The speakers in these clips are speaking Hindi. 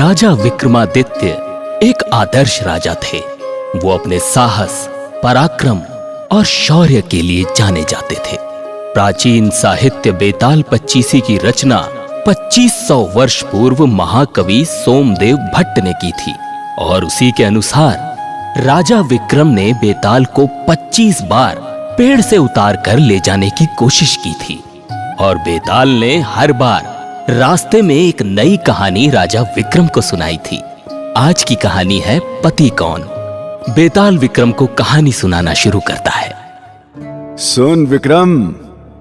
राजा विक्रमादित्य एक आदर्श राजा थे। वो अपने साहस, पराक्रम और शौर्य के लिए जाने जाते थे। प्राचीन साहित्य बेताल पच्चीसी की रचना 2500 वर्ष पूर्व महाकवि सोमदेव भट्ट ने की थी और उसी के अनुसार राजा विक्रम ने बेताल को 25 बार पेड़ से उतार कर ले जाने की कोशिश की थी और बेताल ने हर बार रास्ते में एक नई कहानी राजा विक्रम को सुनाई थी। आज की कहानी है पति कौन। बेताल विक्रम को कहानी सुनाना शुरू करता है। सुन विक्रम,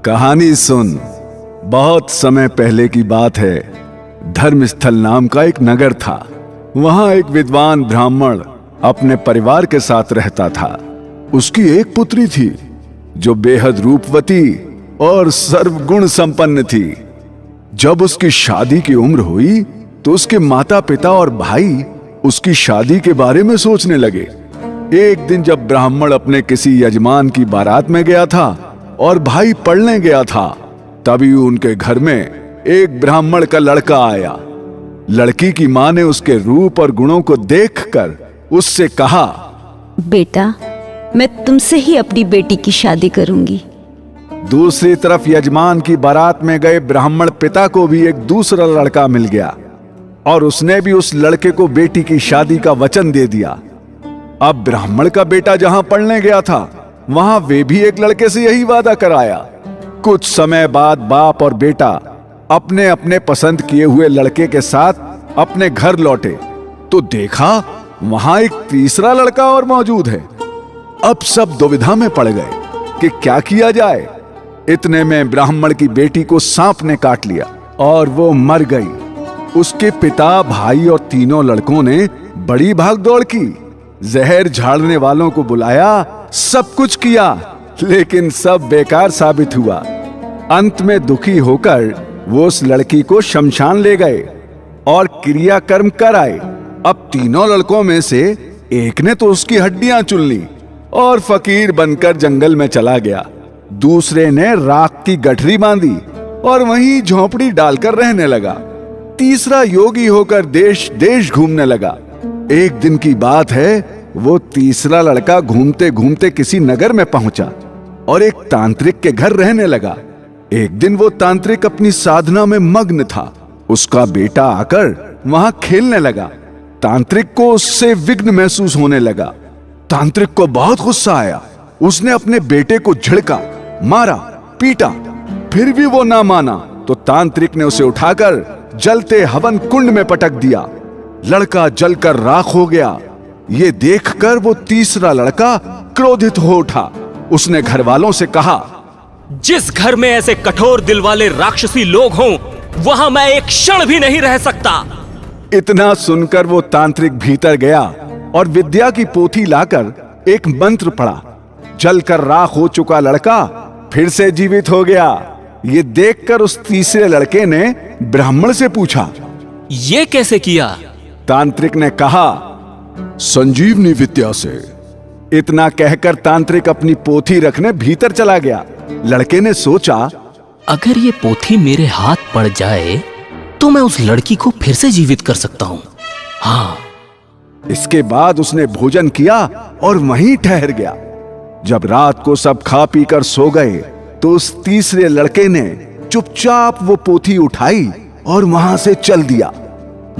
कहानी सुन। बहुत समय पहले की बात है। धर्मस्थल नाम का एक नगर था। वहां एक विद्वान ब्राह्मण अपने परिवार के साथ रहता था। उसकी एक पुत्री थी जो बेहद रूपवती और सर्वगुण संपन्न थी। जब उसकी शादी की उम्र हुई तो उसके माता पिता और भाई उसकी शादी के बारे में सोचने लगे। एक दिन जब ब्राह्मण अपने किसी यजमान की बारात में गया था और भाई पढ़ने गया था, तभी उनके घर में एक ब्राह्मण का लड़का आया। लड़की की मां ने उसके रूप और गुणों को देखकर उससे कहा, बेटा, मैं तुमसे ही अपनी बेटी की शादी करूंगी। दूसरी तरफ यजमान की बारात में गए ब्राह्मण पिता को भी एक दूसरा लड़का मिल गया और उसने भी उस लड़के को बेटी की शादी का वचन दे दिया। अब ब्राह्मण का बेटा जहां पढ़ने गया था, वहां वे भी एक लड़के से यही वादा कराया। कुछ समय बाद बाप और बेटा अपने अपने पसंद किए हुए लड़के के साथ अपने घर लौटे तो देखा वहां एक तीसरा लड़का और मौजूद है। अब सब दुविधा में पड़ गए कि क्या किया जाए। इतने में ब्राह्मण की बेटी को सांप ने काट लिया और वो मर गई। उसके पिता, भाई और तीनों लड़कों ने बड़ी भागदौड़ की, जहर झाड़ने वालों को बुलाया, सब कुछ किया, लेकिन सब बेकार साबित हुआ। अंत में दुखी होकर वो उस लड़की को शमशान ले गए और क्रियाकर्म कर आए। अब तीनों लड़कों में से एक ने तो उसकी हड्डियां चुन ली और फकीर बनकर जंगल में चला गया। दूसरे ने राख की गठरी बांधी और वहीं झोंपड़ी डालकर रहने लगा। तीसरा योगी होकर देश देश घूमने लगा। एक दिन की बात है, वो तीसरा लड़का घूमते घूमते किसी नगर में पहुंचा और एक तांत्रिक के घर रहने लगा। एक दिन वो तांत्रिक अपनी साधना में मग्न था। उसका बेटा आकर वहां खेलने लगा। तांत्रिक को उससे विघ्न महसूस होने लगा। तांत्रिक को बहुत गुस्सा आया। उसने अपने बेटे को झिड़का, मारा, पीटा, फिर भी वो ना माना तो तांत्रिक ने उसे उठाकर जलते हवन कुंड में पटक दिया। लड़का जलकर राख हो गया। ये देखकर वो तीसरा लड़का क्रोधित हो उठा। उसने घर वालों से कहा, जिस घर में ऐसे कठोर दिल वाले राक्षसी लोग हों, वहां मैं एक क्षण भी नहीं रह सकता। इतना सुनकर वो तांत्रिक भीतर गया और विद्या की पोथी लाकर एक मंत्र पढ़ा। जलकर राख हो चुका लड़का फिर से जीवित हो गया। ये देखकर उस तीसरे लड़के ने ब्राह्मण से पूछा, ये कैसे किया? तांत्रिक ने कहा, संजीवनी विद्या से। इतना कहकर तांत्रिक अपनी पोथी रखने भीतर चला गया। लड़के ने सोचा, अगर ये पोथी मेरे हाथ पड़ जाए तो मैं उस लड़की को फिर से जीवित कर सकता हूं। हाँ। इसके बाद उसने भोजन किया और वहीं ठहर गया। जब रात को सब खा पी कर सो गए तो उस तीसरे लड़के ने चुपचाप वो पोथी उठाई और वहां से चल दिया।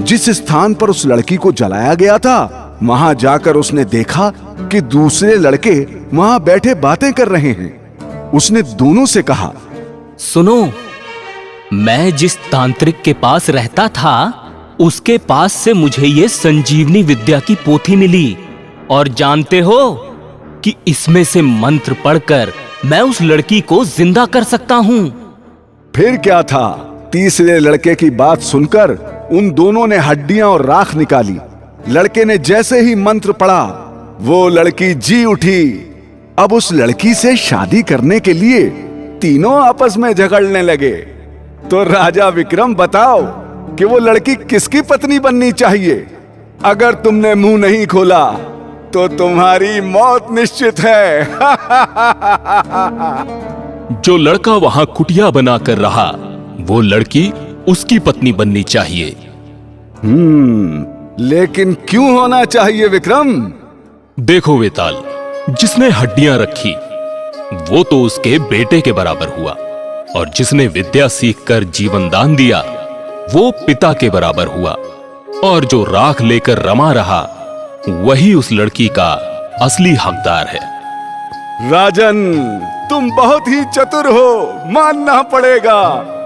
जिस स्थान पर उस लड़की को जलाया गया था, वहां जाकर उसने देखा कि दूसरे लड़के वहां बैठे बातें कर रहे हैं। उसने दोनों से कहा, सुनो, मैं जिस तांत्रिक के पास रहता था, उसके पास से मुझे ये संजीवनी विद्या की पोथी मिली और जानते हो कि इसमें से मंत्र पढ़कर मैं उस लड़की को जिंदा कर सकता हूं। फिर क्या था, तीसरे लड़के की बात सुनकर उन दोनों ने हड्डियां और राख निकाली। लड़के ने जैसे ही मंत्र पढ़ा, वो लड़की जी उठी। अब उस लड़की से शादी करने के लिए तीनों आपस में झगड़ने लगे। तो राजा विक्रम, बताओ कि वो लड़की किसकी पत्नी बननी चाहिए? अगर तुमने मुंह नहीं खोला तो तुम्हारी मौत निश्चित है। जो लड़का वहां कुटिया बनाकर रहा, वो लड़की उसकी पत्नी बननी चाहिए। लेकिन क्यों होना चाहिए विक्रम? देखो वेताल, जिसने हड्डियां रखी वो तो उसके बेटे के बराबर हुआ, और जिसने विद्या सीखकर जीवन दान दिया वो पिता के बराबर हुआ, और जो राख लेकर रमा रहा वही उस लड़की का असली हकदार है। राजन, तुम बहुत ही चतुर हो, मानना पड़ेगा,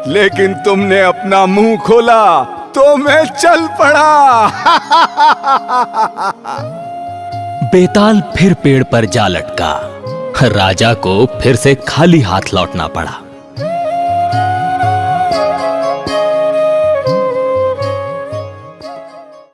लेकिन तुमने अपना मुंह खोला तो मैं चल पड़ा। बेताल फिर पेड़ पर जा लटका। राजा को फिर से खाली हाथ लौटना पड़ा।